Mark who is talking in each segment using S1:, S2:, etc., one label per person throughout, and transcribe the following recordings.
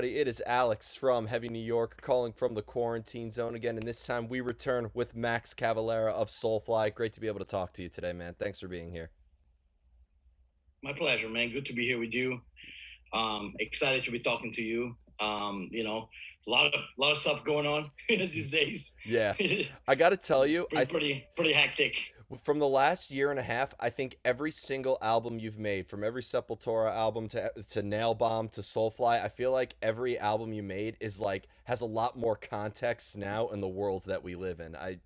S1: everybody? It is Alex from Heavy New York calling from the quarantine zone again, and this time we return with Max Cavalera of Soulfly. Great to be able to talk to you today, man. Thanks for being here.
S2: My pleasure, man. Good to be here with you. Excited to be talking to you. A lot of stuff going on these days.
S1: Yeah, I got to tell you,
S2: Pretty hectic.
S1: from the last year and a half, I think every single album you've made, from every Sepultura album to Nail Bomb to Soulfly, I feel like every album you made is like has a lot more context now in the world that we live in. I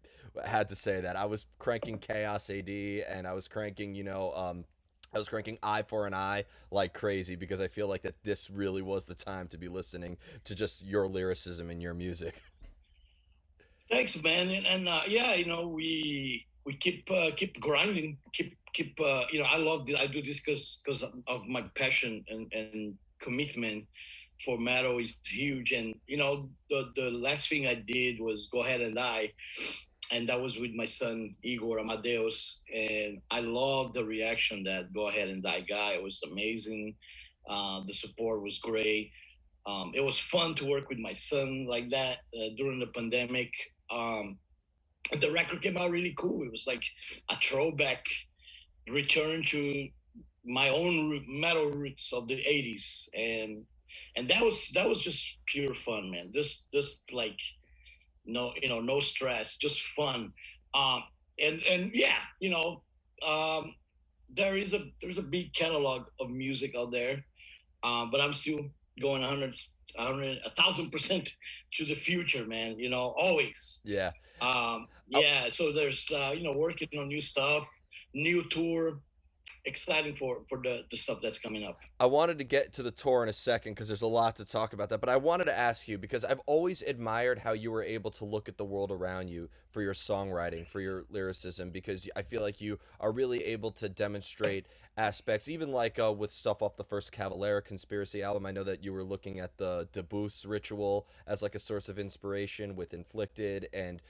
S1: had to say that. I was cranking Chaos AD and I was cranking Eye for an Eye like crazy because I feel like that this really was the time to be listening to just your lyricism and your music.
S2: Thanks, man. And yeah, we keep grinding, keep. I love this. I do this because of my passion and commitment for metal is huge. And the last thing I did was Go Ahead and Die, and that was with my son Igor Amadeus, and I love the reaction that Go Ahead and Die guy. It was amazing. The support was great. It was fun to work with my son like that during the pandemic. Um, the record came out really cool. It was like a throwback return to my own metal roots of the '80s, and that was just pure fun, man. Just like no stress, just fun. Um, and yeah, um, there's a big catalog of music out there, but I'm still going 1,000% to the future, man. Always.
S1: Yeah. I,
S2: Yeah. So there's working on new stuff, new tour. Exciting for the stuff that's coming up.
S1: I wanted to get to the tour in a second because there's a lot to talk about that. But I wanted to ask you because I've always admired how you were able to look at the world around you for your songwriting, for your lyricism, because I feel like you are really able to demonstrate aspects, even like with stuff off the first Cavalera Conspiracy album. I know that you were looking at the Debus ritual as like a source of inspiration with Inflicted and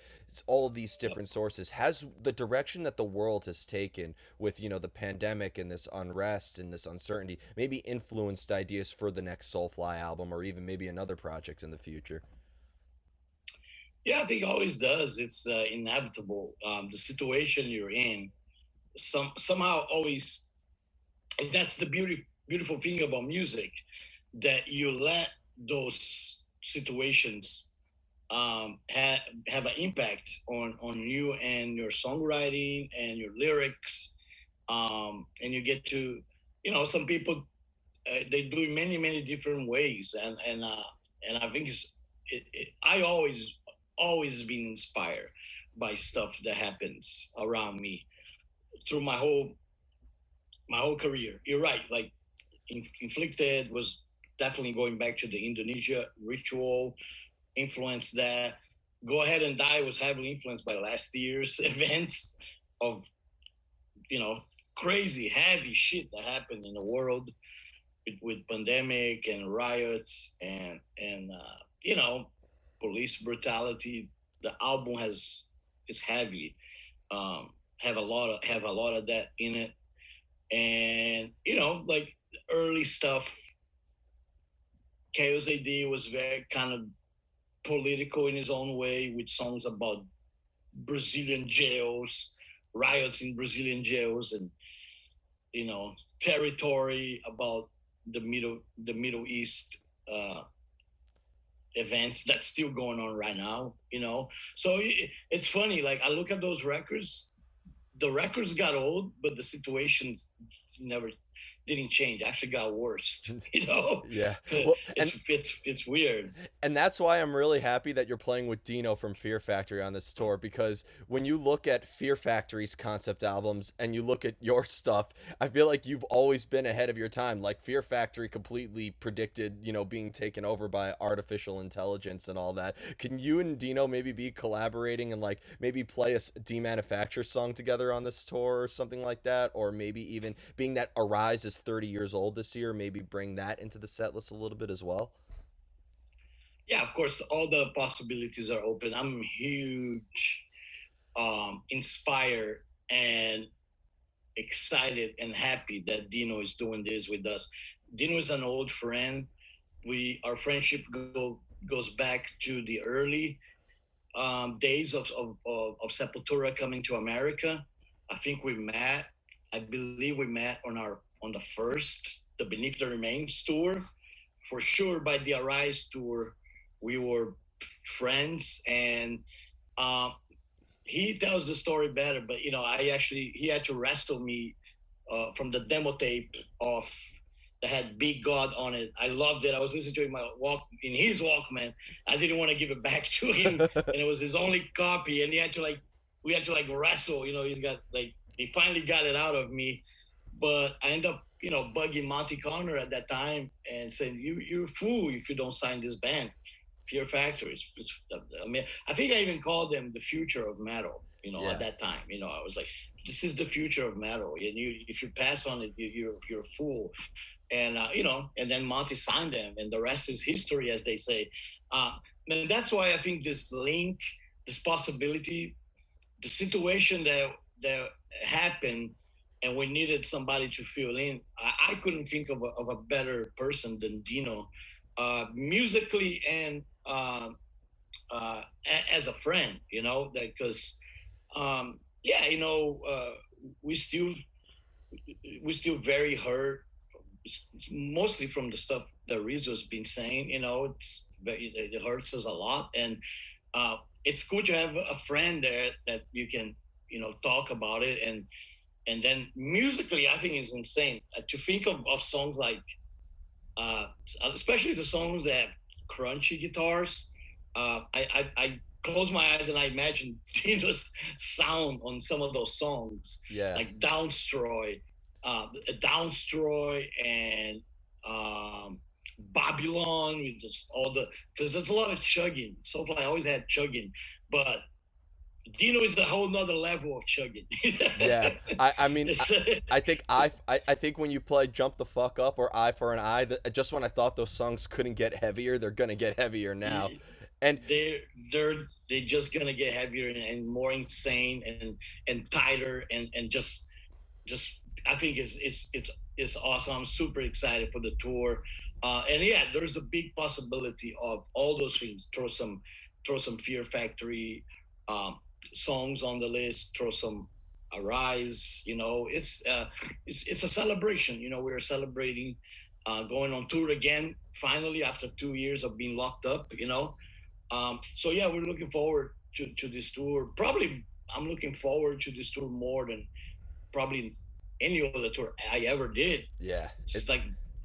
S1: all of these
S2: Yep.
S1: different sources. Has the direction that the world has taken with the pandemic and this unrest and this uncertainty maybe influenced ideas for the next Soulfly album or even maybe another project in the future?
S2: Yeah, I think it always does. It's inevitable. The situation you're in, somehow always, and that's the beautiful thing about music, that you let those situations have an impact on you and your songwriting and your lyrics, and you get to, some people they do it many different ways, and I think I always been inspired by stuff that happens around me through my whole career. You're right, like Inflicted was definitely going back to the Indonesia ritual, influenced that. Go Ahead and Die was heavily influenced by last year's events of, you know, crazy heavy shit that happened in the world with pandemic and riots and police brutality. The album has is heavy. Have a lot of that in it, and like early stuff. Chaos AD was very kind of political in his own way with songs about Brazilian jails, riots in Brazilian jails, and territory about the Middle East uh, events that's still going on right now. So it's funny. Like I look at those records, the records got old, but the situations never didn't change. Actually, got worse.
S1: Yeah. Well,
S2: It's weird.
S1: and that's why I'm really happy that you're playing with Dino from Fear Factory on this tour because when you look at Fear Factory's concept albums and you look at your stuff, I feel like you've always been ahead of your time. Like Fear Factory completely predicted, being taken over by artificial intelligence and all that. Can you and Dino maybe be collaborating and like maybe play a demanufacture song together on this tour or something like that? Or maybe even being that Arise is 30 years old this year, maybe bring that into the set list a little bit as well?
S2: Yeah, of course, all the possibilities are open. I'm huge, inspired and excited and happy that Dino is doing this with us. Dino is an old friend. we our friendship goes back to the early days of Sepultura coming to America. I think we met. I believe we met on the first the Beneath the Remains tour. For sure, by the Arise tour, we were friends, and um, he tells the story better. But I actually he had to wrestle me from the demo tape of that had Big God on it. I loved it. I was listening to it in my walk in his Walkman. I didn't want to give it back to him, and it was his only copy. And he had to like we had to like wrestle. He's got like he finally got it out of me, but I end up bugging Monty Connor at that time and saying you're a fool if you don't sign this band. Fear Factory. I mean, I think I even called them the future of metal. At
S1: Yeah.
S2: that time, I was like, this is the future of metal, and if you pass on it, you're a fool. And and then Monty signed them, and the rest is history, as they say. Uh, and that's why I think this link, this possibility, the situation that happened, and we needed somebody to fill in. I couldn't think of a better person than Dino, musically and as a friend. Because yeah, we still we still very hurt, mostly from the stuff that Rizzo's been saying. It hurts us a lot, and it's good to have a friend there that you can talk about it. And then musically, I think it's insane to think of songs like uh, especially the songs that have crunchy guitars. I close my eyes and I imagine Dino's sound on some of those songs,
S1: Yeah.
S2: like Downstroy, and Babylon, with just all the because there's a lot of chugging. Soulfly always had chugging, but Dino is a whole nother level of chugging.
S1: Yeah. I mean,
S2: It's,
S1: I think when you play Jump the Fuck Up or Eye for an Eye, just when I thought those songs couldn't get heavier, they're gonna get heavier now. And
S2: they're just gonna get heavier and more insane and tighter and just I think it's awesome. I'm super excited for the tour. And yeah, there's a big possibility of all those things. Throw some Fear Factory um, songs on the list. Throw some Arise. It's a celebration. We're celebrating going on tour again finally after 2 years of being locked up. So yeah, we're looking forward to this tour. Probably I'm looking forward to this tour more than probably any other tour I ever did.
S1: yeah,
S2: It's like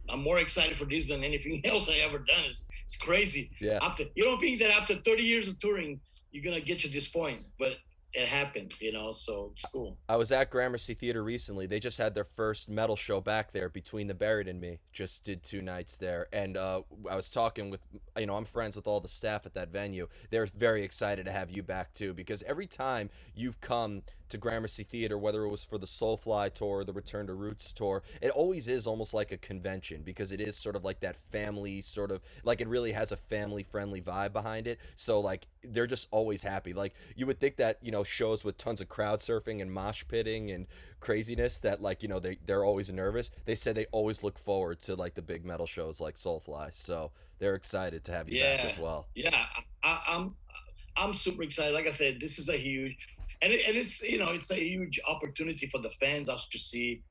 S2: I'm more excited for this than anything else I ever done. It's crazy.
S1: yeah.
S2: After you don't think that after 30 years of touring you're gonna get to this point, but it happened. So it's cool.
S1: I was at Gramercy Theater recently. They just had their first metal show back there. Between the Buried and Me just did 2 nights there, and I was talking with, I'm friends with all the staff at that venue. They're very excited to have you back too, because every time you've come to Gramercy Theater, whether it was for the Soulfly tour or the Return to Roots tour, it always is almost like a convention, because it is sort of like that family sort of, like, it really has a family friendly vibe behind it. So like they're just always happy. Like you would think that shows with tons of crowd surfing and mosh pitting and craziness, that like they're always nervous. They said they always look forward to like the big metal shows like Soulfly, so they're excited to have you back
S2: Yeah,
S1: as well.
S2: yeah. I'm super excited. Like I said, this is a huge, and it's a huge opportunity for the fans also to see,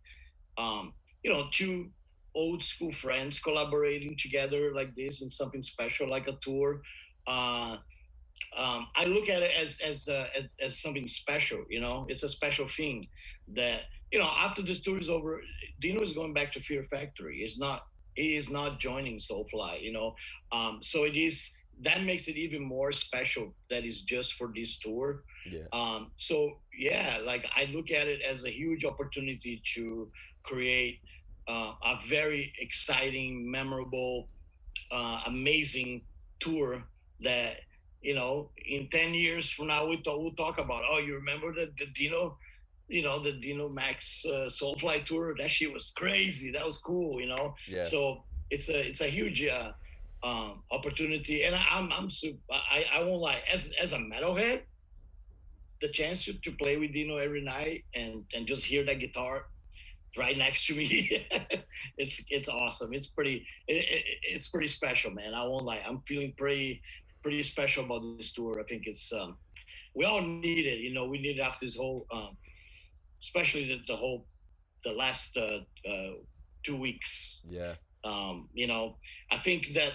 S2: two old school friends collaborating together like this in something special like a tour. Uh, I look at it as something special. It's a special thing that after this tour is over, Dino is going back to Fear Factory. He is not joining Soulfly. So it is that makes it even more special. That is just for this tour.
S1: Yeah.
S2: So yeah, like I look at it as a huge opportunity to create a very exciting, memorable, amazing tour that in 10 years from now we'll talk about. Oh, you remember the Dino, the Dino Max Soulfly tour? That shit was crazy. That was cool.
S1: Yeah.
S2: So it's a huge opportunity, and I'm super. I won't lie. As a metalhead, the chance to play with Dino every night and just hear that guitar right next to me. It's awesome. It's pretty special, man. I won't lie. I'm feeling pretty special about this tour. I think it's we all need it. You know, we need it after this whole, especially the last 2 weeks.
S1: Yeah.
S2: You know, I think that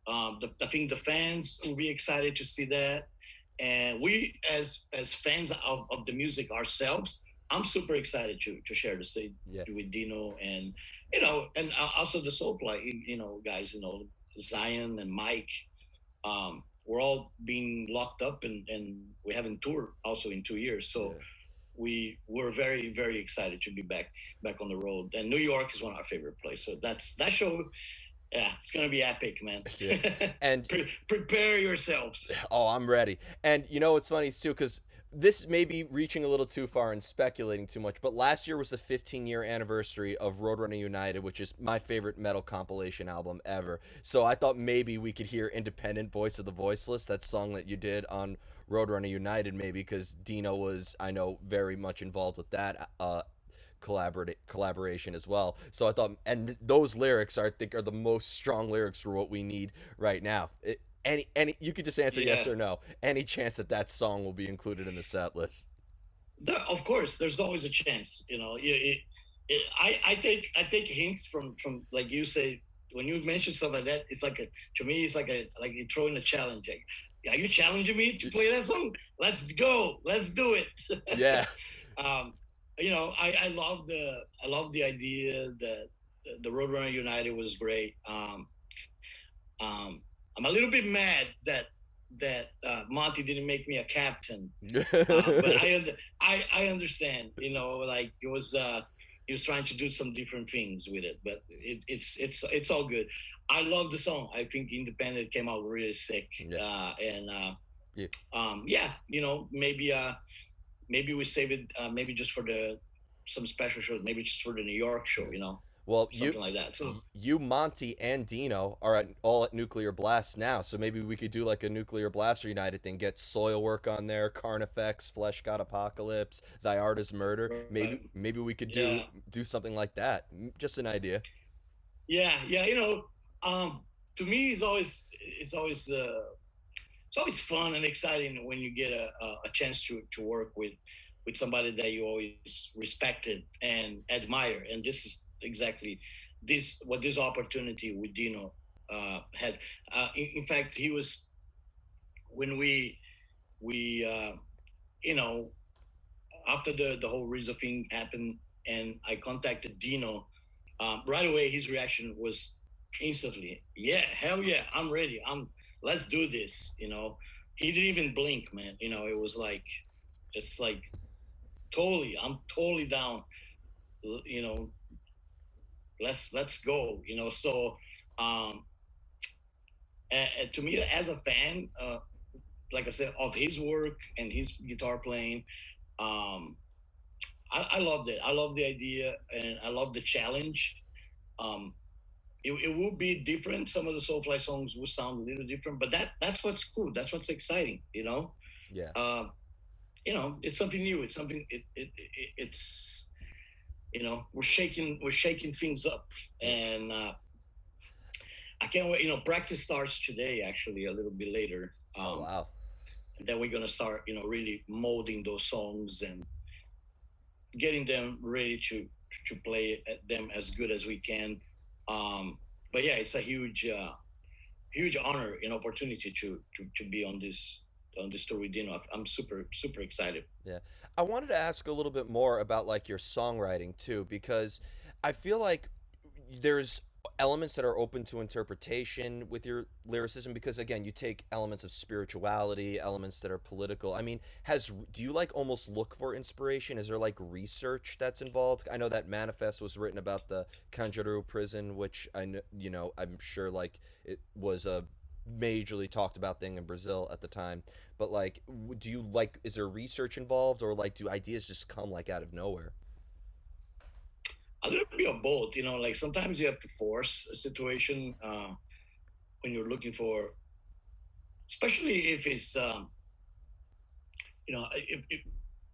S2: I think the fans will be excited to see that, and we as fans of the music ourselves, I'm super excited to share the stage
S1: Yeah.
S2: with Dino, and and also the Soulfly, guys, Zion and Mike. We're all being locked up, and we haven't toured also in 2 years, so
S1: Yeah.
S2: we're very excited to be back on the road. And New York is one of our favorite places, so that show, yeah, it's gonna be epic, man.
S1: Yeah. And
S2: Prepare yourselves.
S1: oh, I'm ready. And you know what's funny too, because this may be reaching a little too far and speculating too much, but last year was the 15-year anniversary of Roadrunner United, which is my favorite metal compilation album ever. So I thought maybe we could hear Independent Voice of the Voiceless, that song that you did on Roadrunner United, maybe because Dino was, I know, very much involved with that collaboration as well. So I thought, and those lyrics are, I think, are the most strong lyrics for what we need right now. Any you could just answer yes
S2: Yeah.
S1: or no. Any chance that that song will be included in the set list?
S2: Of course, there's always a chance. I take hints from, like you say, when you mention stuff like that. It's like a to me, it's like you're throwing a challenge. Like, are you challenging me to play that song? Let's go. Let's do it.
S1: Yeah.
S2: um, I love the idea that the Roadrunner United was great. I'm a little bit mad that Monty didn't make me a captain, but I understand. Like he was trying to do some different things with it, but it's all good. I love the song. I think Independent came out really sick,
S1: Yeah.
S2: and
S1: Yeah.
S2: yeah, maybe we save it, maybe just for the some special shows, maybe just for the New York show,
S1: Yeah. Well,
S2: something like that. So
S1: you, Monty, and Dino are all at Nuclear Blast now, so maybe we could do like a Nuclear Blaster United thing. Get Soil Work on there, Carnifex, Flesh God Apocalypse, Thyarda's Murder. Maybe we could
S2: yeah,
S1: do something like that. Just an idea.
S2: yeah. To me, it's always fun and exciting when you get a chance to work with somebody that you always respected and admire. And this is exactly this opportunity with Dino had. In fact, he was when we you know after the whole Rizzo thing happened, and I contacted Dino. Right away, his reaction was instantly, "Yeah, hell yeah, I'm ready. Let's do this." He didn't even blink, man. It was like, it's like, I'm totally down. You know, let's go. So um, to me, as a fan, like I said, of his work and his guitar playing, um, I loved it. I love the idea, and I love the challenge. Um, it will be different. Some of the Soulfly songs will sound a little different, but that's what's cool. That's what's exciting.
S1: Yeah.
S2: Uh, it's something new. It's something. It's we're shaking things up,
S1: Yeah.
S2: and I can't wait. Practice starts today, actually, a little bit later.
S1: Oh wow.
S2: And then we're gonna start, really molding those songs and getting them ready to play them as good as we can. But yeah, it's a huge honor and opportunity to be on this tour with Dino. I'm super excited.
S1: Yeah. I wanted to ask a little bit more about like your songwriting too, because I feel like there's elements that are open to interpretation with your lyricism because again, you take elements of spirituality, elements that are political. I mean, has do you like almost look for inspiration? Is there like research that's involved? I know that Manifest was written about the Canjaru prison, which I'm sure like it was a majorly talked about thing in Brazil at the time. But like, do you like? Is there research involved, or like, do ideas just come like out of nowhere?
S2: A little bit of both. Like sometimes you have to force a situation when you're looking for, especially if it's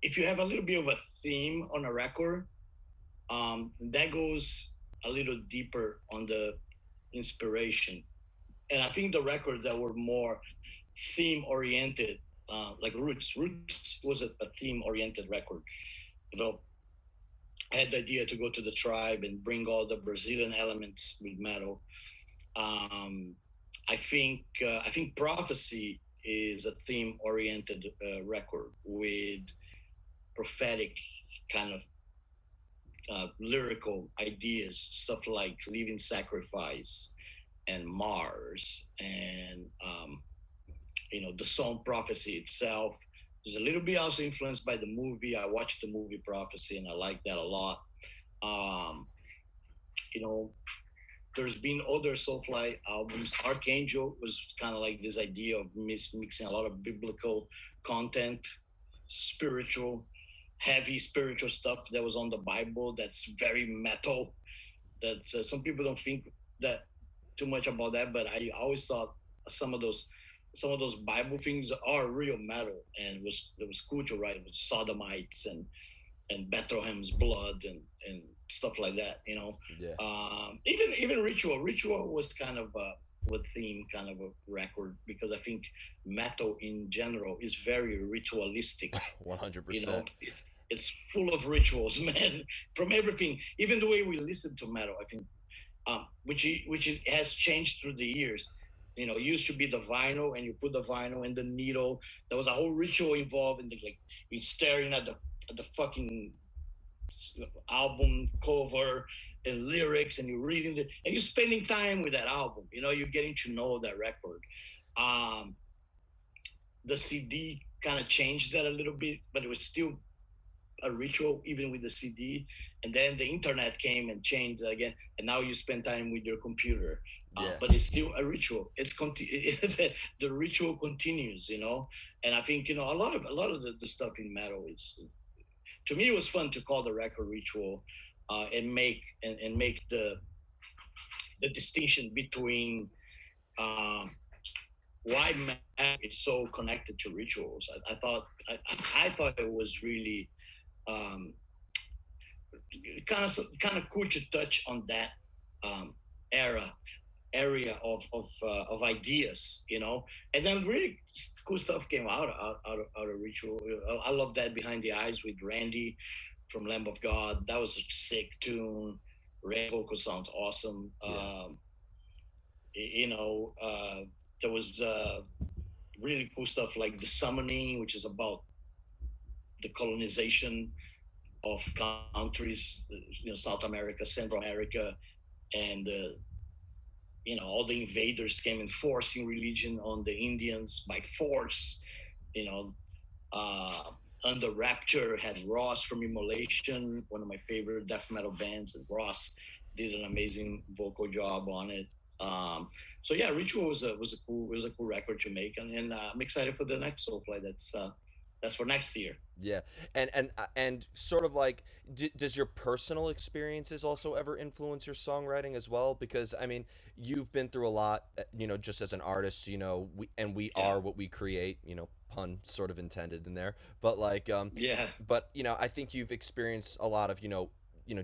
S2: if you have a little bit of a theme on a record, That goes a little deeper on the inspiration. And I think the records that were more theme oriented, like Roots was a theme oriented record. You know, I had the idea to go to the tribe and bring all the Brazilian elements with metal. Um, I think Prophecy is a theme oriented record with prophetic kind of lyrical ideas, stuff like Living Sacrifice and Mars, and the song Prophecy itself. There's a little bit also influenced by the movie. I watched the movie Prophecy and I like that a lot. Um, you know, there's been other Soulfly albums. Archangel was kind of like this idea of mixing a lot of biblical content, spiritual, heavy spiritual stuff that was on the Bible that's very metal. That some people don't think that too much about that, but I always thought some of those some of those Bible things are real metal, and it was cool to write with sodomites and Bethlehem's blood and stuff like that.
S1: Yeah.
S2: Even Ritual was kind of a theme kind of a record because I think metal in general is very ritualistic. You know,
S1: 100%.
S2: it's full of rituals, man. From everything, even the way we listen to metal, I think, which has changed through the years. It used to be the vinyl, and you put the vinyl in the needle. There was a whole ritual involved, in like you staring at the fucking album cover and lyrics, and you're reading and you're spending time with that album. You're getting to know that record. Um, the CD kind of changed that a little bit, but it was still a ritual even with the CD. And then the internet came and changed it again, and now you spend time with your computer.
S1: Yeah.
S2: But it's still a ritual. The ritual continues, And I think a lot of the stuff in metal is, to me, it was fun to call the record Ritual, and make the distinction between um, why metal is so connected to rituals. I thought it was really um, kind of cool to touch on that um, era area of ideas, and then really cool stuff came out of Ritual. I love that Behind the Eyes with Randy from Lamb of God. That was a sick tune. Red vocal sounds awesome.
S1: Yeah.
S2: There was really cool stuff like The Summoning, which is about the colonization of countries, South America, Central America, and all the invaders came enforcing religion on the Indians by force. You know, uh, Under Rapture had Ross from Immolation, one of my favorite death metal bands, and Ross did an amazing vocal job on it. So yeah, Ritual was a cool record to make, and I'm excited for the next Soulfly. That's for next year.
S1: Yeah, and sort of like, does your personal experiences also ever influence your songwriting as well? Because I mean, you've been through a lot, just as an artist. We
S2: Yeah,
S1: are what we create. Pun sort of intended in there, but like,
S2: yeah,
S1: but I think you've experienced a lot of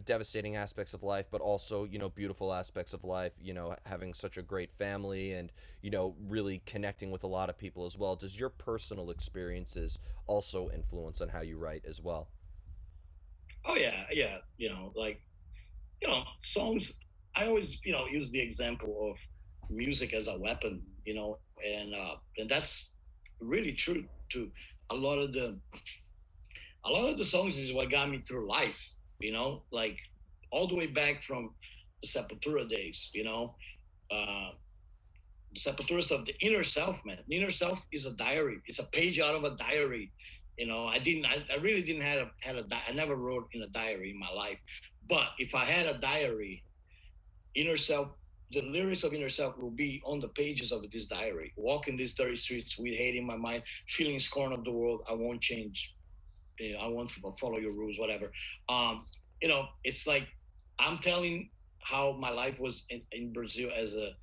S1: devastating aspects of life, but also beautiful aspects of life. Having such a great family and really connecting with a lot of people as well. Does your personal experiences also influence on how you write as well?
S2: oh yeah, yeah. Like songs. I always use the example of music as a weapon. And that's really true to a lot of the a lot of the songs is what got me through life. Like all the way back from the Sepultura days. Uh, the Sepultura stuff, the inner self, man. The inner self is a diary. It's a page out of a diary. I really didn't I never wrote in a diary in my life. But if I had a diary, inner self, the lyrics of inner self will be on the pages of this diary. Walking these dirty streets with hate in my mind, feeling scorn of the world. I won't change. I won't follow your rules, whatever. It's like I'm telling how my life was in Brazil as a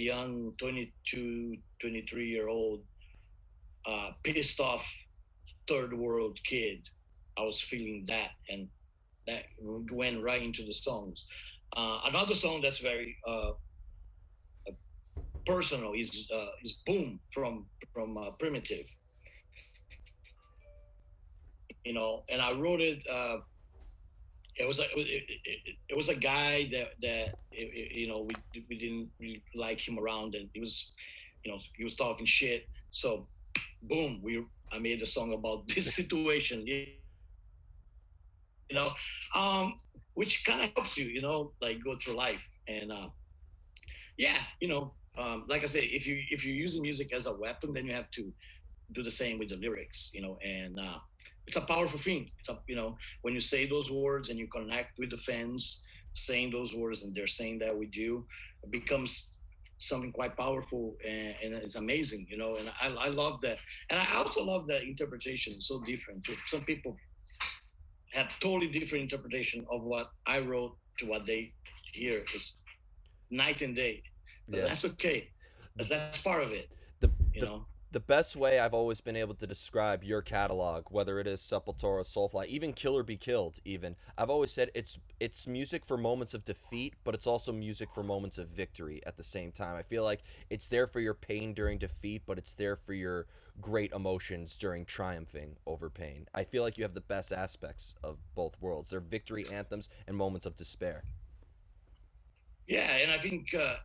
S2: young 22, 23-year-old, pissed off third world kid. I was feeling that, and that went right into the songs. Another song that's very personal is "Boom" from Primitive. You know, and I wrote it. It was a guy that you know we didn't really like him around, and he was, you know, he was talking shit. So boom, we I made a song about this situation. You know, which kind of helps you, you know, like go through life. And yeah, you know, like I said, if you're using music as a weapon, then you have to do the same with the lyrics, you know. And it's a powerful thing. It's a, you know, when you say those words and you connect with the fans saying those words and they're saying that with you, it becomes something quite powerful, and it's amazing, you know. And I love that. And I also love that interpretation is so different too. Some people have totally different interpretation of what I wrote to what they hear. It's night and day, but
S1: Yeah.
S2: that's okay.
S1: The
S2: That's part of it,
S1: the
S2: you
S1: the
S2: know.
S1: the best way I've always been able to describe your catalog, whether it is Sepultura, Soulfly, even Killer Be Killed, even I've always said it's music for moments of defeat, but it's also music for moments of victory at the same time. I feel like it's there for your pain during defeat, but it's there for your great emotions during triumphing over pain. I feel like you have the best aspects of both worlds. They're victory anthems and moments of despair.
S2: Yeah, and I think uh,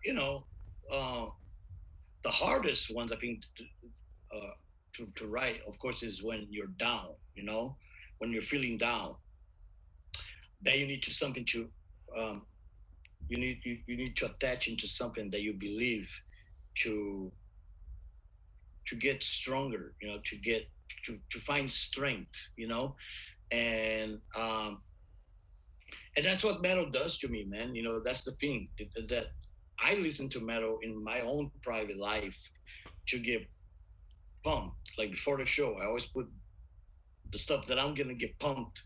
S2: the hardest ones I think to write, of course, is when you're down. You know, when you're feeling down, then you need to something to um, you need to attach into something that you believe to get stronger. You know, to get to find strength. You know, and and that's what metal does to me, man. You know, that's the thing that I listen to metal in my own private life to get pumped. Like before the show, I always put the stuff that I'm gonna get pumped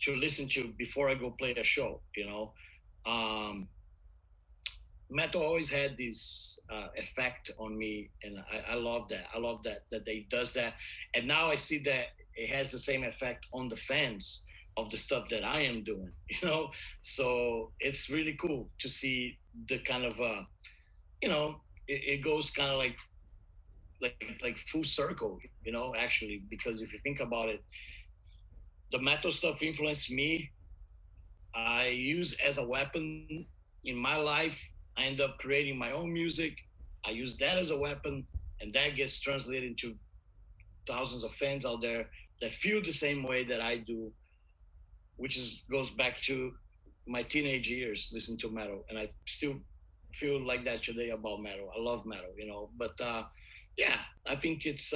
S2: to listen to before I go play a show. You know, um, metal always had this effect on me, and I love that. I love that they does that, and now I see that it has the same effect on the fans of the stuff that I am doing. You know, so it's really cool to see the kind of you know, it goes kind of like full circle. You know, actually, because if you think about it, the metal stuff influenced me. I use as a weapon in my life. I end up creating my own music. I use that as a weapon, and that gets translated into thousands of fans out there that feel the same way that I do, which is goes back to my teenage years listening to metal, and I still feel like that today about metal. I love metal, you know. But yeah, I think it's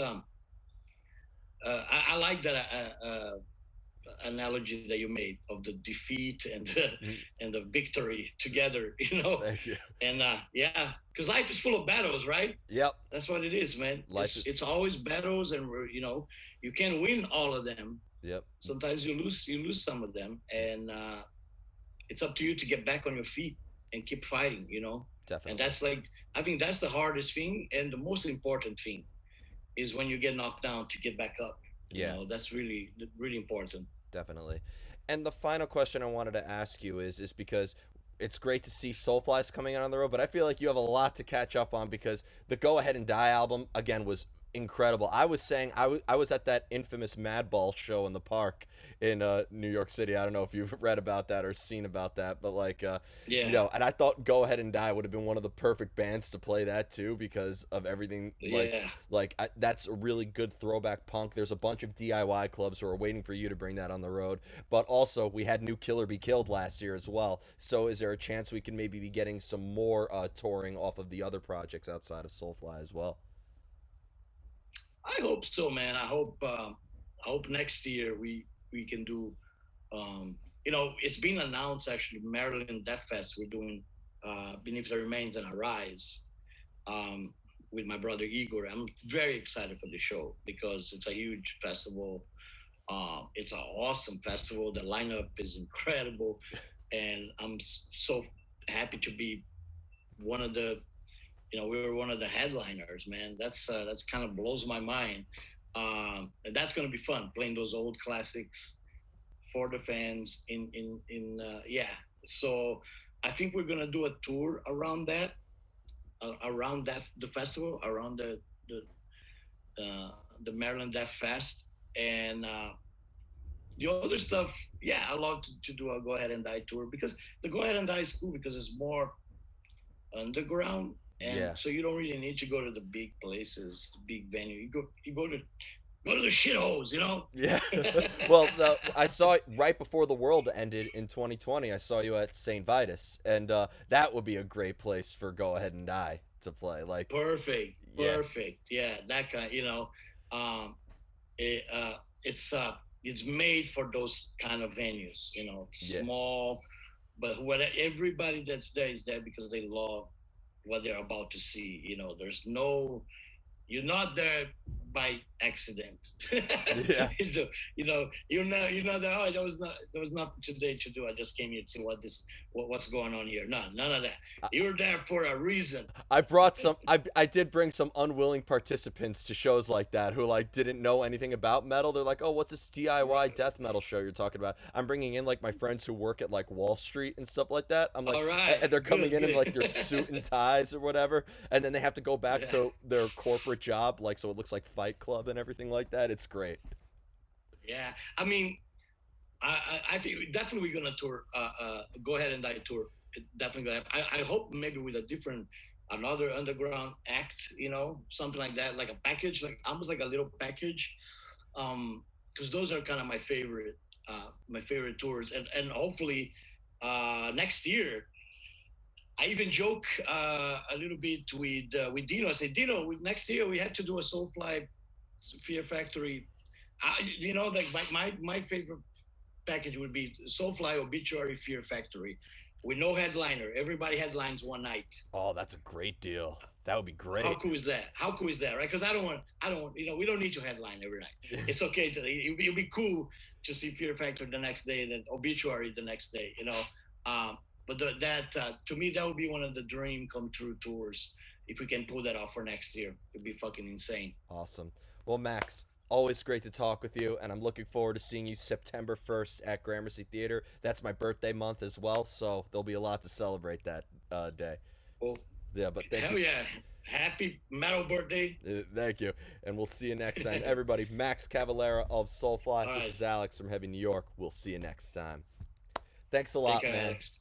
S2: I like that analogy that you made of the defeat
S1: Mhm.
S2: and the victory together, you know.
S1: Thank you.
S2: And yeah, because life is full of battles, right?
S1: Yep.
S2: That's what it is, man.
S1: Life is.
S2: It's always battles, and you know, you can't win all of them.
S1: Yep.
S2: Sometimes you lose some of them, and it's up to you to get back on your feet and keep fighting, you know. And
S1: Definitely.
S2: that's like, I think that's the hardest thing, and the most important thing is when you get knocked down to get back up. You
S1: Yeah.
S2: know, that's really important.
S1: Definitely. And the final question I wanted to ask you is because it's great to see Soulflies coming out on the road, but I feel like you have a lot to catch up on because the Go Ahead and Die album again was incredible. I was saying I was at that infamous Madball show in the park in New York City. I don't know if you've read about that or seen about that, but like you
S2: Yeah,
S1: know, and I thought Go Ahead and Die would have been one of the perfect bands to play that too because of everything
S2: yeah.
S1: that's a really good throwback punk. There's a bunch of DIY clubs who are waiting for you to bring that on the road. But also, we had New Killer Be Killed last year as well. So, is there a chance we can maybe be getting some more touring off of the other projects outside of Soulfly as well?
S2: I hope so, man. I hope next year we can do. Um, you know, it's been announced actually. Maryland Death Fest. We're doing Beneath the Remains and Arise um, with my brother Igor. I'm very excited for the show because it's a huge festival. It's an awesome festival. The lineup is incredible, and I'm so happy to be one of the. You know, we were one of the headliners, man. That's kind of blows my mind. And that's gonna be fun playing those old classics for the fans yeah. So I think we're gonna do a tour around that the festival, around the Maryland Death Fest, and the other stuff. Yeah, I love to do a Go Ahead and Die tour, because the Go Ahead and Die is cool because it's more underground, and
S1: Yeah.
S2: so you don't really need to go to the big places, the big venue. You go to the shitholes, you know.
S1: Yeah. Well, I saw it right before the world ended in 2020. I saw you at St. Vitus, and that would be a great place for Go Ahead and Die to play. Like,
S2: Perfect,
S1: yeah,
S2: perfect. Yeah, that kind. Um, it, it's made for those kind of venues.
S1: yeah,
S2: Small, but what everybody that's there is there because they love what they're about to see. There's no you're not there by accident.
S1: yeah.
S2: You're not there. Oh, there was nothing today to do. I just came here to see what's going on here. None of that. You're there for a reason.
S1: I brought some. I did bring some unwilling participants to shows like that who like didn't know anything about metal. They're like, "Oh, what's this DIY
S2: Right.
S1: death metal show you're talking about?" I'm bringing in like my friends who work at like Wall Street and stuff like that. I'm like,
S2: All right.
S1: and they're coming
S2: Good.
S1: in like their
S2: Good.
S1: suit and ties or whatever, and then they have to go back
S2: Yeah.
S1: to their corporate job, like so it looks like Fight Club and everything like that. It's great.
S2: Yeah. I mean, I think definitely we're gonna tour. Go Ahead and Die tour. Definitely gonna. I hope maybe with a different, another underground act. Something like that, like a package, like almost like a little package. Because those are kind of my favorite tours, and hopefully, next year. I even joke a little bit with Dino. I say, Dino, next year we have to do a Soulfly Fear Factory. Like my favorite package would be Soulfly Obituary Fear Factory, with no headliner. Everybody headlines one night.
S1: Oh, that's a great deal. That would be
S2: How
S1: great.
S2: cool is that? How cool is that, right? Because I don't want, we don't need to headline every night. It's okay it'll be cool to see Fear Factory the next day, then Obituary the next day, but that to me that would be one of the dream come true tours if we can pull that off for next year. It'd be fucking insane.
S1: Awesome. Well, Max, always great to talk with you, and I'm looking forward to seeing you September 1st at Gramercy Theater. That's my birthday month as well, so there'll be a lot to celebrate that day.
S2: Well,
S1: Yeah, but thank you.
S2: hell yeah! Happy metal birthday!
S1: Thank you, and we'll see you next time. Everybody, Max Cavalera of Soulfly.
S2: All
S1: This
S2: right,
S1: is Alex from Heavy New York. We'll see you next time. Thanks a
S2: take
S1: lot,
S2: care,
S1: man.
S2: Alex.